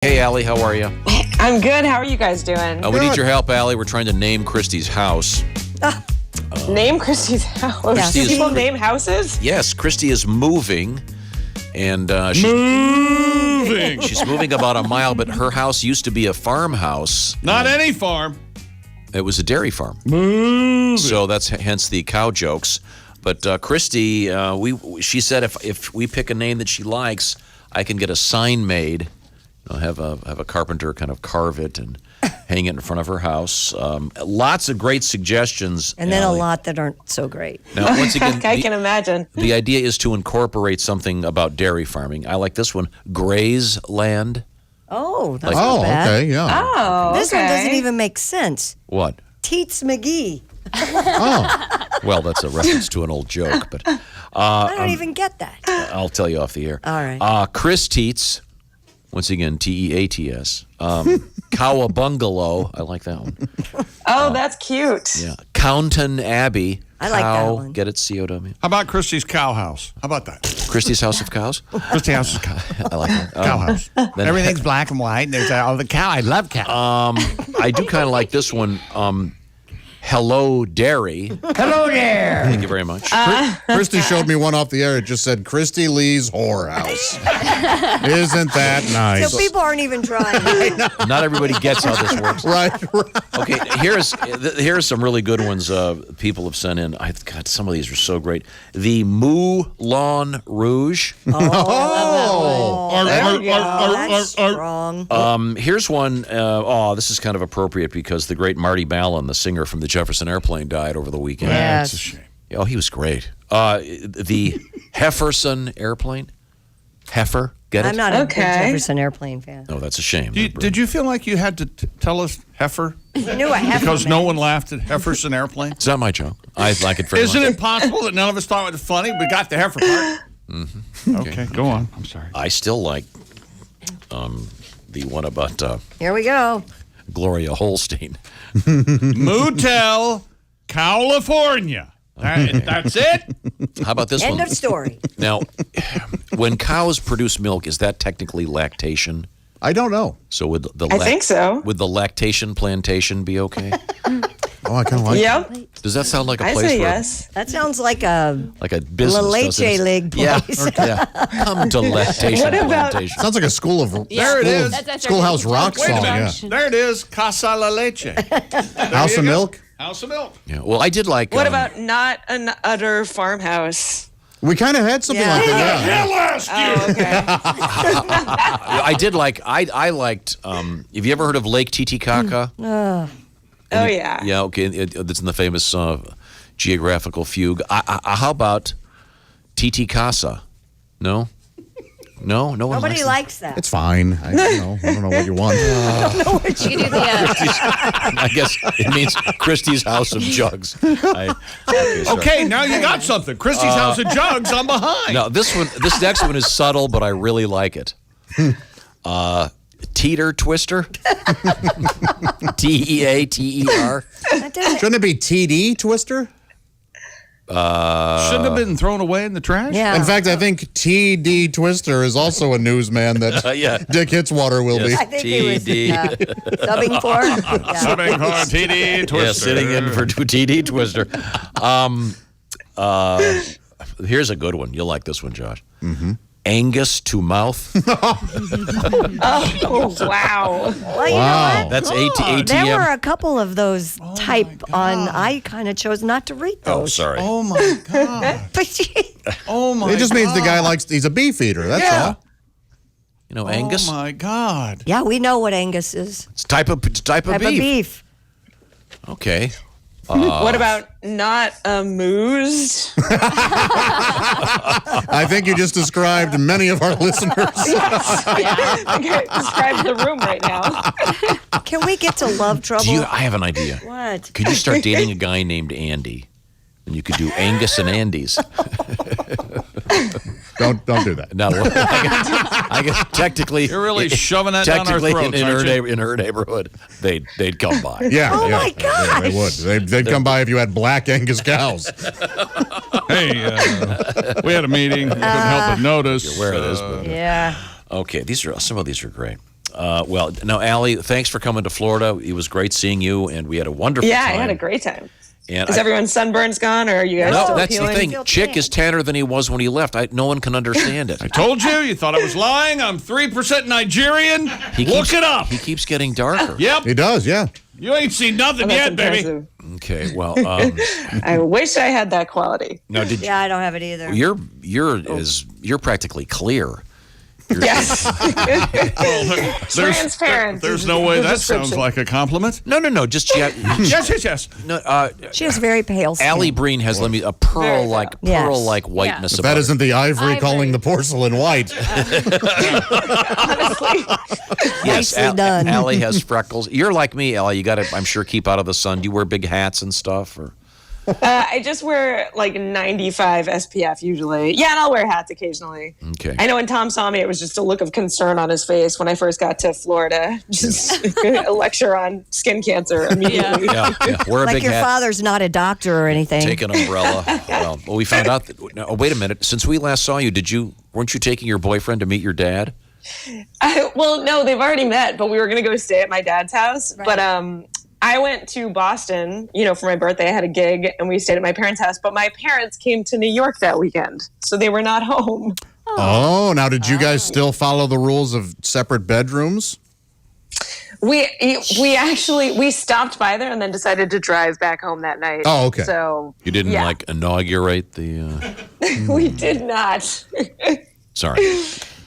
Hey, Allie, how are you? I'm good. How are you guys doing? We need your help, Allie. We're trying to name Christy's house. Name Christy's house. Christy Do is- people name houses? Yes, Christy is moving, and she's moving about a mile, but her house used to be a farmhouse. Not any farm. It was a dairy farm. Moving. So that's hence the cow jokes. But Christy, she said if we pick a name that she likes, I can get a sign made. Have a carpenter kind of carve it and hang it in front of her house. Lots of great suggestions. And then Allie. a lot that aren't so great. Now, once again, I can imagine. the idea is to incorporate something about dairy farming. I like this one, Graze Land. Oh, that's Like- not bad. okay, yeah. Oh, This one okay. doesn't even make sense. What? Teats McGee. Well, that's a reference to an old joke, but I don't even get that. I'll tell you off the air. All right. Chris Teats, once again, Teats. Cowabungalow, I like that one. Oh, that's cute. Yeah. Counton Abbey. I like that Cow, one. Get it? C-O-W. How about Christy's cow house? How about that? Christy's House of Cows. Christy's house is cow, I like that. cow house. Then- Everything's black and white. And there's all the cow. I love cow. I do kind of like this one. Hello Dairy. Hello there. Thank you very much. Christy showed me one off the air. It just said Christy Lee's whorehouse. Isn't that nice? So people aren't even trying. Not everybody gets how this works. right. Okay, here's some really good ones people have sent in. God, some of these are so great. The Moulin Rouge. That's strong. Here's one. This is kind of appropriate because the great Marty Ballin, the singer from the Jefferson Airplane, died over the weekend. Yes. That's a shame. Oh, he was great. The Hefferson Airplane. Heifer, get it? I'm not a big Okay. Jefferson Airplane fan. No, that's a shame. Did you feel like you had to tell us heifer? I knew I have Because no one laughed at Hefferson Airplane? It's not my joke. I like it very Isn't much. it possible that none of us thought it was funny? We got the heifer part. Okay, go on. I'm sorry. I still like the one about Here we go. Gloria Holstein. Motel, California. That's it? How about this End one? of story. Now, when cows produce milk, is that technically lactation? I don't know. So would the I think so. Would the lactation plantation be okay? Oh, I kind of like it. Yep. Does that sound like a I place say for yes. That sounds like a like a business? La Leche doesn't it? League Yeah, place. yeah. Come to lactation What about- plantation. Sounds like a school of There it is. Schoolhouse rock Wait a song. minute. Yeah. There it is. Casa La Leche. House of Milk. House of Milk. Yeah. Well, I did like. What about not an utter farmhouse? We kind of had something Yeah. like that. Yeah. Hell ask you. Oh, okay. I did like. I liked. Have you ever heard of Lake Titicaca? Oh, yeah. Yeah. Okay. It's in the famous geographical fugue. How about Titicasa? No. No one Nobody likes likes that. It's fine. I don't know what you want. You could do the I guess it means Christie's House of Jugs. Okay, sorry. Okay, now you got something. Christy's House of Jugs. I'm behind. Now this next one is subtle, but I really like it. Teeter Twister. Teater. That doesn't- Shouldn't it be TD Twister? Shouldn't have been thrown away in the trash. yeah. In fact, I think TD Twister is also a newsman that Yeah. Dick Hitswater will Yes. I think he was TD. subbing for. Yeah. Subbing for TD Twister. Yeah, sitting in for TD Twister. Here's a good one. You'll like this one, Josh. Mm-hmm. Angus to mouth. Oh, wow. Well, you know what? That's ATM. There were a couple of those type on. I kind of chose not to read Oh, those. sorry. Oh my God. But Oh my God. It just means the guy he's a beef eater. That's all. You know, Angus. Oh my God. yeah, we know what Angus is. It's type of Type beef. of beef. Okay. What about not amused? I think you just described many of our listeners. Okay, describe the room right now. Can we get to love trouble? I have an idea. What? Could you start dating a guy named Andy? And you could do Angus and Andy's. Don't do that. No, I guess technically You're really shoving that down our technically throats, in aren't you? in her neighborhood, they'd come by. Yeah. Oh yeah. my gosh. They would. They'd come by if you had black Angus cows. Hey, we had a meeting. Couldn't help but notice. You're aware of this, but Yeah. okay, some of these are great. Well, no, Allie, thanks for coming to Florida. It was great seeing you, and we had a wonderful Yeah, time. I had a great time. And Is everyone's sunburns gone, or are you guys No, still that's the peeling? thing. Still Chick tan. is tanner than he was when he left. No one can understand it. I told you. You thought I was lying. I'm 3% Nigerian. Look it up. He keeps getting darker. Yep. He does, yeah. You ain't seen nothing That's yet, baby. impressive. Okay, well, I wish I had that quality. now Yeah, I don't have it either. you're practically clear. Yes. Transparent. There's is no way the that sounds description. like a compliment. No, just yet. Yes. No, She has very pale skin. Alli Breen has a pearl-like Yes. whiteness. If about that her. isn't the ivory Ivory. calling the porcelain white. Honestly. Yes, Nicely done. Allie has freckles. You're like me, Allie. You got to, I'm sure, keep out of the sun. Do you wear big hats and stuff? Or I just wear like 95 SPF usually. Yeah, and I'll wear hats occasionally. okay. I know when Tom saw me, it was just a look of concern on his face when I first got to Florida. Just a lecture on skin cancer immediately. Yeah. Wear a Like big your hat. father's not a doctor or anything. Take an umbrella. Well, we found out. Oh, wait a minute. Since we last saw you, weren't you taking your boyfriend to meet your dad? Well, no, they've already met, but we were going to go stay at my dad's house. Right. But I went to Boston, for my birthday. I had a gig, and we stayed at my parents' house. But my parents came to New York that weekend, so they were not home. Oh, now did you guys still follow the rules of separate bedrooms? We stopped by there and then decided to drive back home that night. Oh, okay. So You didn't yeah. inaugurate the. We did not. Sorry.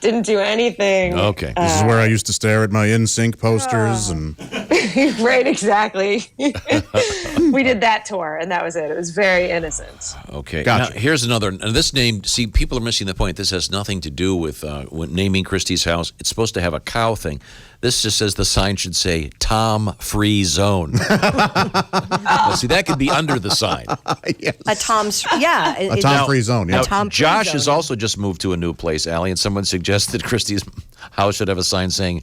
Didn't do anything. Okay. This is where I used to stare at my NSYNC posters and Right, exactly. We did that tour, and that was it. It was very innocent. Okay. Gotcha. Now, here's another. And this name, see, people are missing the point. This has nothing to do with naming Christie's house. It's supposed to have a cow thing. This just says the sign should say Tom Free Zone. Well, see, that could be under the sign. A Tom's, yeah. a Tom-free zone. Yeah. A Tom-free Josh zone. has also just moved to a new place, Allie, and someone suggested Christie's house should have a sign saying,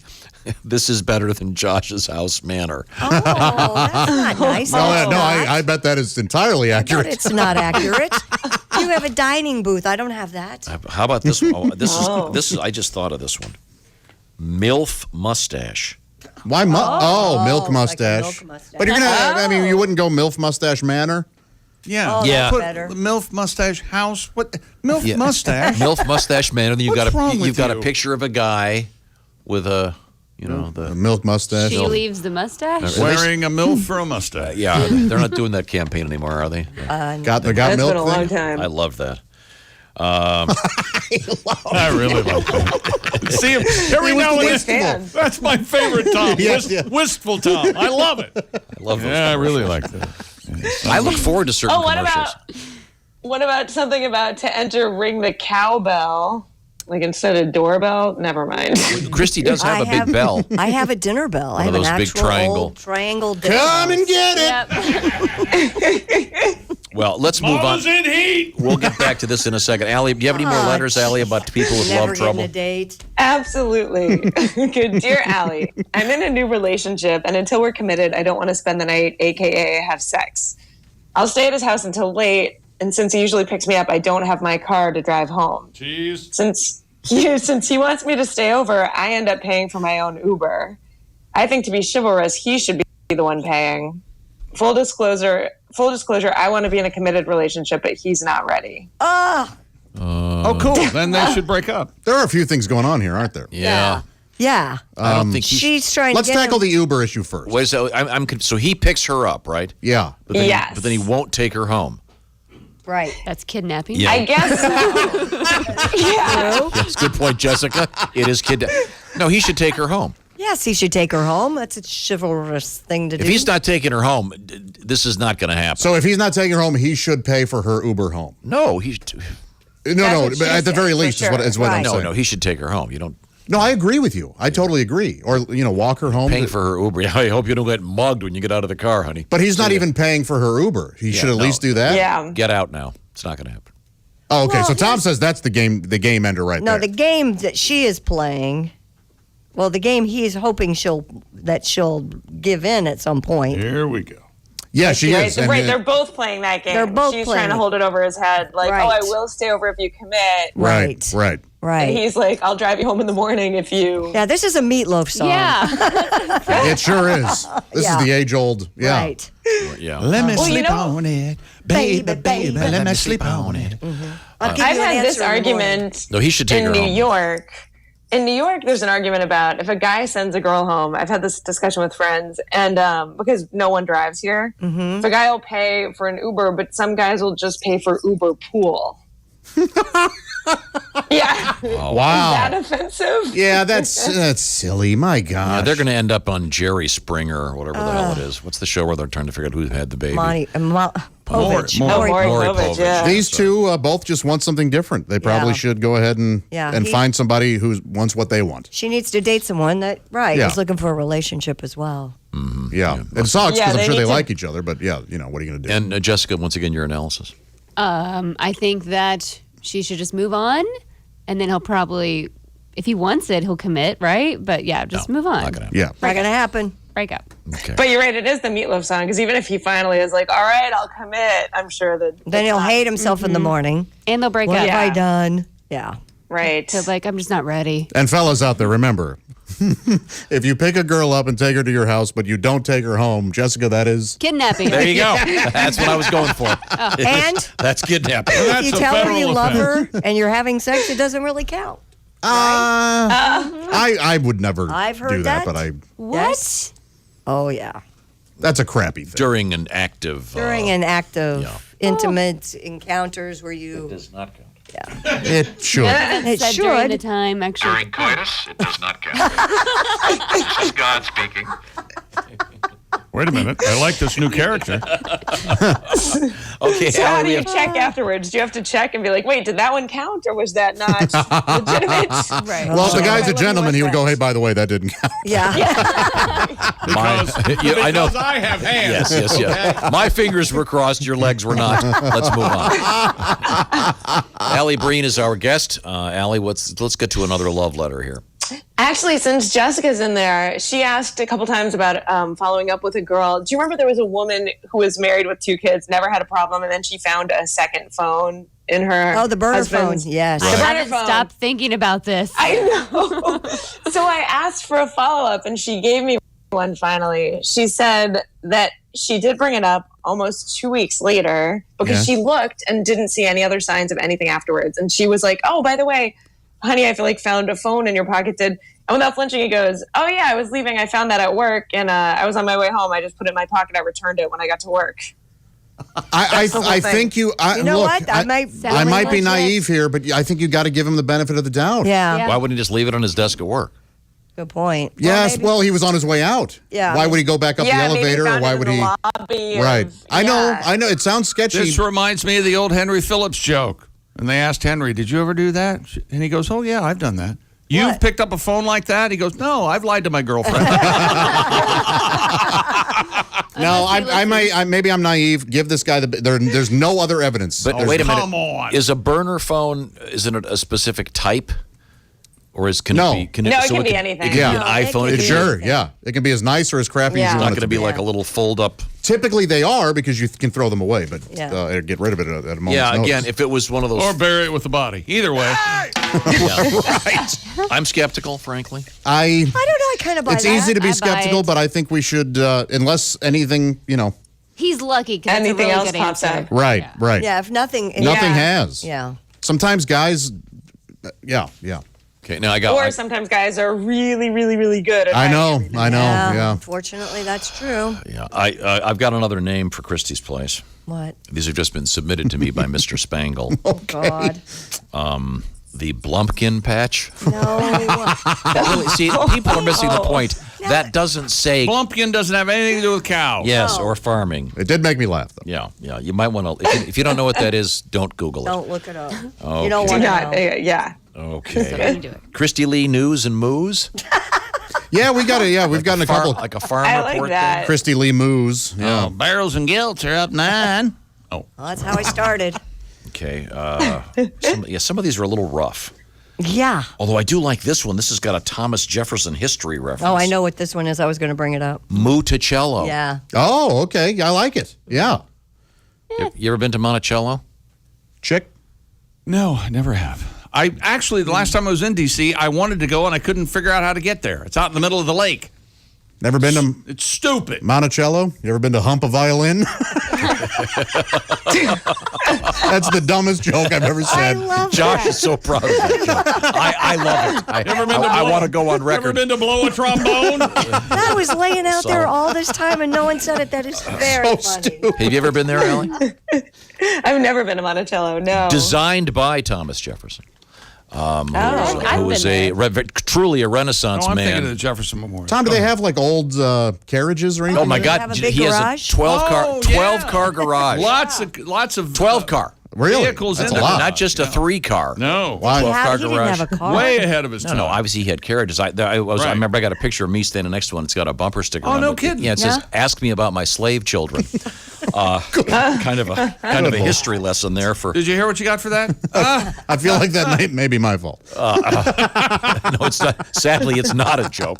"This is better than Josh's house manor." Oh, that's not nice. I bet that is entirely But accurate. it's not accurate. You have a dining booth. I don't have that. How about this one? Oh, this is. I just thought of this one. MILF mustache. Why? Milk like a mustache. milk mustache. But you're gonna. I mean, you wouldn't go MILF mustache manor. Yeah. Oh, Yeah. that's Put better. the MILF mustache house. What? MILF Yeah. mustache? MILF mustache manor. Then What's wrong you've with got a you? picture of a guy with a, A milk mustache. She leaves the mustache. Wearing a MILF for a mustache. Yeah, they're not doing that campaign anymore, are they? Got That's milk been a long thing? time. I love that. I really like that. See him every He was now and wistful. then. That's my favorite Tom. Yes, yes. Wistful Tom. I love it. I love those. Yeah, I really like that. I look forward to certain Oh, commercials. what about something about to enter ring the cowbell? Like instead of doorbell? Never mind. Christy does have a big bell. I have a dinner bell. I of have an those big actual triangle. old triangle dinner Come bell. and get it. Yep. Well, let's move on. Mama's in heat. We'll get back to this in a second. Allie, do you have any more letters, Allie, about people with Never love getting trouble? a date. Absolutely. Good. Dear Allie, I'm in a new relationship, and until we're committed, I don't want to spend the night, aka have sex. I'll stay at his house until late, and since he usually picks me up, I don't have my car to drive home. Jeez. Since he wants me to stay over, I end up paying for my own Uber. I think to be chivalrous, he should be the one paying. Full disclosure, I want to be in a committed relationship, but he's not ready. Oh, Oh, cool. Then they should break up. There are a few things going on here, aren't there? Yeah. yeah. I don't think he's... She's trying Let's to get tackle him. the Uber issue first. Wait, so he picks her up, right? Yeah. But then Yes. but then he won't take her home. Right. That's kidnapping. Yeah. I guess so. Yeah. That's a good point, Jessica. It is No, he should take her home. Yes, he should take her home. That's a chivalrous thing to do. If he's not taking her home, this is not going to happen. So if he's not taking her home, he should pay for her Uber home. No, he's... No, what but she at the very said, for least sure. is what I'm Right. saying. No, he should take her home. You don't... No, I agree with you. I totally agree. Or, walk her home. Paying for her Uber. I hope you don't get mugged when you get out of the car, honey. But he's not even paying for her Uber. He should at no. least do that. Yeah. Get out now. It's not going to happen. Oh, okay. Well, so Tom says that's the game ender right No, there. the game that she is playing. Well, the game he's hoping she'll give in at some point. Here we go. Yeah, she Right, is. And, right, they're both playing that game. They're both She's playing trying to it. hold it over his head, like, Right. "Oh, I will stay over if you commit." right. Right. And he's like, I'll drive you home in the morning if you. Yeah, this is a Meatloaf song. Yeah. It sure is. This is the age-old. Yeah. Right. Yeah. Let me Well, sleep you know- on it. Baby, let me sleep on it. I'll give I've you an had this answer in the morning. argument No, he should take in her New home. York. In New York, there's an argument about if a guy sends a girl home. I've had this discussion with friends, and because no one drives here, if a guy will pay for an Uber, but some guys will just pay for Uber pool. Yeah. Wow. Is that offensive? Yeah, that's silly. My gosh. Yeah, they're going to end up on Jerry Springer or whatever the hell it is. What's the show where they're trying to figure out who had the baby? Povich. Maury Maury Maury Povich, Povich. yeah. These two both just want something different. They probably Yeah. should go ahead and Yeah, find somebody who wants what they want. She needs to date someone that, Yeah. is looking for a relationship as well. Yeah. It sucks Yeah, because I'm they sure they need to- like each other, but yeah, what are you going to do? And Jessica, once again, your analysis. I think that she should just move on, and then he'll probably, if he wants it, he'll commit, right? But yeah, just move on. Not gonna happen. Yeah. Not going to happen. Break up. Okay. But you're right, it is the Meatloaf song, because even if he finally is like, all right, I'll commit, I'm sure that. Then he'll hate himself in the morning. And they'll break What up. have I Yeah. done? Yeah. Right. So like, I'm just not ready. And fellas out there, remember, if you pick a girl up and take her to your house, but you don't take her home, Jessica, that is... Kidnapping. There you go. That's what I was going for. And That's kidnapping. if That's you a tell her federal you love offense. her and you're having sex, it doesn't really count. I would never I've heard do that, that. but What? Yes. Oh, yeah. that's a crappy thing. During an active... During an act of yeah. intimate encounters where you... does not count. It should. It Said during the should. time, actually. During coitus, it does not count. This is God speaking. Wait a minute. I like this new character. Okay, So how Allie, do we you have- check afterwards? Do you have to check and be like, wait, did that one count or was that not legitimate? Right. Well, if the guy's a Let me gentleman, watch he would go, that. hey, by the way, that didn't count. Yeah. Yeah, I know. Because I have hands. Yes. My fingers were crossed. Your legs were not. Let's move on. Alli Breen is our guest. Allie, let's get to another love letter here. Actually, since Jessica's in there, she asked a couple times about following up with a girl. Do you remember there was a woman who was married with 2 kids, never had a problem, and then she found a second phone in her Oh, the burner phone. husband's- Yes. The I burner haven't phone. stopped thinking about this. I know. So I asked for a follow-up, and she gave me one finally. She said that she did bring it up almost 2 weeks later because she looked and didn't see any other signs of anything afterwards. And she was like, oh, by the way, honey, I feel like found a phone in your pocket. And without flinching, he goes, oh, yeah, I was leaving. I found that at work, and I was on my way home. I just put it in my pocket. I returned it when I got to work. I the whole I thing. think you... You know look, what? I might Sound might be legit. naive here, but I think you got to give him the benefit of the doubt. Yeah. Yeah. Why wouldn't he just leave it on his desk at work? Good point. Yes, maybe- well, he was on his way out. Yeah. Why would he go back up the maybe elevator, or found why it in would the he... lobby Right. of- I yeah. know. It sounds sketchy. This reminds me of the old Henry Phillips joke. And they asked Henry, did you ever do that? And he goes, oh, yeah, I've done that. You've What? picked up a phone like that? He goes, no, I've lied to my girlfriend. No, maybe I'm naive. Give this guy there's no other evidence. But There's- wait a minute. come on. Is a burner phone, isn't it a specific type? Or can No. it be... No, it can be anything. It can Yeah. be an No, it iPhone. can It be can Sure, anything. yeah. It can be as nice or as crappy Yeah. as you It's want not it going to be be. like a little fold-up... Typically they are because you can throw them away, but Yeah. or get rid of it at a moment's Yeah, notice. again, if it was one of those... or bury it with the body. Either way. Yeah. Right. I'm skeptical, frankly. I don't know. I kind of buy It's that. easy to be I buy skeptical, it. but I think we should, unless anything, He's lucky because it's a Anything really else good pops answer. up. right. Yeah, if nothing. Nothing Yeah. has. Yeah. Sometimes guys, yeah. Okay, now I got... Or sometimes guys are really, really, really good at I hiding know, everything. yeah. Unfortunately, that's true. Yeah, I've got another name for Christie's place. What? These have just been submitted to me by Mr. Spangle. Oh, God. The Blumpkin patch. No. Really, see, people are missing the point. That doesn't say Blumpkin doesn't have anything to do with cows. yes or farming. It did make me laugh, though. Yeah. You might want to. If you don't know what that is, don't Google it. Don't look it up. Okay. You don't Do want to not, know. yeah. Okay. You do it. Christy Lee News and Moos. Yeah, we've gotten a couple. Like a farm I report. like that. Christy Lee Moos. Yeah. Oh, barrels and gilts are up 9. Well, that's how I started. Okay. Some of these are a little rough. Yeah. Although I do like this one. This has got a Thomas Jefferson history reference. Oh, I know what this one is. I was going to bring it up. Monticello. Yeah. Oh, okay. Yeah, I like it. Yeah. You ever been to Monticello? Chick. No, I never have. Actually, the last time I was in D.C., I wanted to go and I couldn't figure out how to get there. It's out in the middle of the lake. Never been to It's stupid. Monticello? You ever been to Hump a Violin? That's the dumbest joke I've ever I said. love Josh that. is so proud of that joke. I love it. I want to go on Ever record. been to blow a trombone? I was laying out there all this time and no one said it. That is very funny. Have you ever been there, Allie? I've never been to Monticello. No. Designed by Thomas Jefferson. I've Who was been truly a Renaissance Oh, I'm thinking of man. the Jefferson Memorial. Tom, do they have like old carriages or anything? Oh my Does it God! have a big He has garage? a 12 car, Oh, 12 yeah. car garage. Lots of 12 car. Really? vehicles That's in a there. lot. Not just a 3 car. No. Why? He, 12-car he didn't garage. have a car. Way ahead of his No, time. no. Obviously, he had carriages. I Right. remember I got a picture of me standing next to one. It's got a bumper sticker. Oh, on no it. kidding. Yeah, it says, Yeah. "Ask me about my slave children." Kind of a history lesson there for. Did you hear what you got for that? I feel like that may be my fault. No, it's not. Sadly, it's not a joke.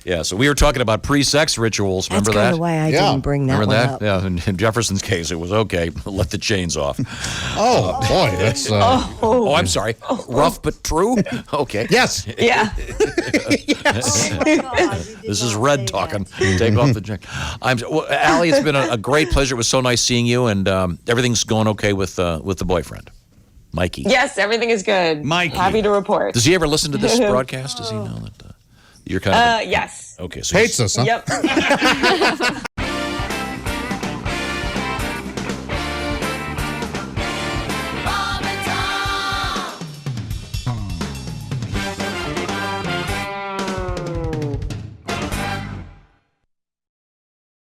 Yeah. So we were talking about pre-sex rituals. That's Remember kind that? of why I Yeah. didn't bring that Remember one that? up. Yeah. In Jefferson's case, it was okay. Let the chains off. Oh, boy. That's. Oh, I'm sorry. Rough but true. Okay. Yes. Yeah. This is Red talking. Take off the jacket. Allie, it's been a great pleasure. It was so nice seeing you, and everything's going okay with the boyfriend, Mikey. Yes, everything is good. Mikey. Happy to report. Does he ever listen to this broadcast? Does he know that you're kind of Yes. okay? So Hates us, huh? Yep.